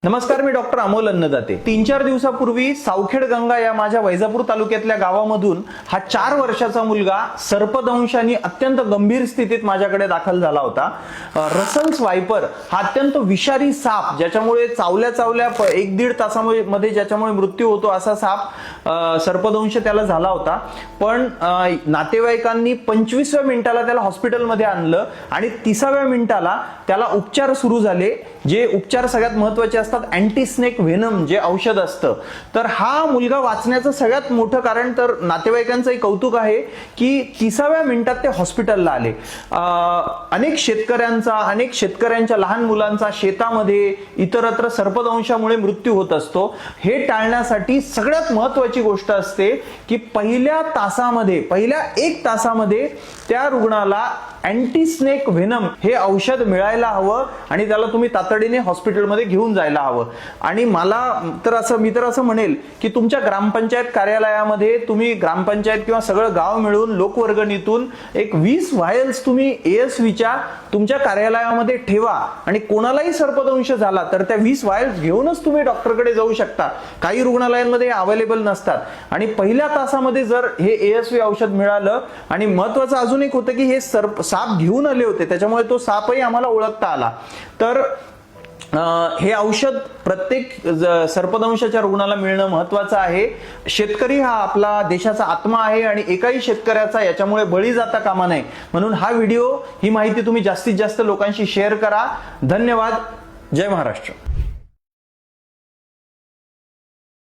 नमस्कार, मी डॉक्टर अमोल अन्नदाते। 3-4 दिवसापूर्वी सावखेड गंगा या माझ्या वैजापूर तालुक्यातल्या गावामधून हा 4 वर्षाचा मुलगा सर्पदंशाने अत्यंत गंभीर स्थितीत माझ्याकडे दाखल झाला होता। रसल्स वायपर हा अत्यंत विषारी साप, ज्याच्यामुळे चावल्या 1-1.5 तासामध्ये ज्याच्यामुळे मृत्यू होतो असा साप सर्पदंश त्याला झाला होता। पण नातेवाईकांनी 25व्या मिनिटाला त्याला हॉस्पिटलमध्ये आणलं आणि 30व्या मिनिटाला त्याला उपचार सुरू झाले। जे उपचार सगळ्यात महत्त्वाचे असतात अँटी स्नेक व्हेनम जे औषध असतं। तर हा मुलगा वाचण्याचं सगळ्यात मोठं कारण तर नातेवाईकांचंही कौतुक आहे की 30व्या मिनिटात ते हॉस्पिटलला आले। अनेक शेतकऱ्यांच्या लहान मुलांचा शेतामध्ये इतरत्र सर्पदंशामुळे मृत्यू होत असतो। हे टाळण्यासाठी सगळ्यात महत्त्वाची गोष्ट असते की पहिल्या 1 तासामध्ये त्या रुग्णाला अँटी स्नेक व्हेनम हे औषध मिळायला हवं आणि त्याला तुम्ही तातडीने हॉस्पिटलमध्ये घेऊन जायला हवं। आणि मी तर असं म्हणेल की तुमच्या ग्रामपंचायत कार्यालयामध्ये तुम्ही ग्रामपंचायत किंवा सगळं गाव मिळून लोकवर्गणीतून एक 20 व्हायल्स तुम्ही ASVच्या तुमच्या कार्यालयामध्ये ठेवा आणि कोणालाही सर्पदंश झाला तर त्या 20 व्हायल्स घेऊनच तुम्ही डॉक्टरकडे जाऊ शकता। काही रुग्णालयांमध्ये अवेलेबल नसतात आणि पहिल्या तासामध्ये जर हे ASV औषध मिळालं आणि महत्त्वाचं अजून एक होतं की हे साप घेऊन आले होते, त्याच्यामुळे तो सापही आम्हाला ओळखता आला। तर हे औषध प्रत्येक सर्पदंशाच्या रुग्णाला मिळणं महत्त्वाचं आहे। शेतकरी हा आपला देशाचा आत्मा आहे आणि एकाही शेतकऱ्याचा याच्यामुळे बळी जाता कामा नये, म्हणून ही माहिती तुम्ही जास्तीत जास्त लोकांशी शेअर करा। धन्यवाद। जय महाराष्ट्र।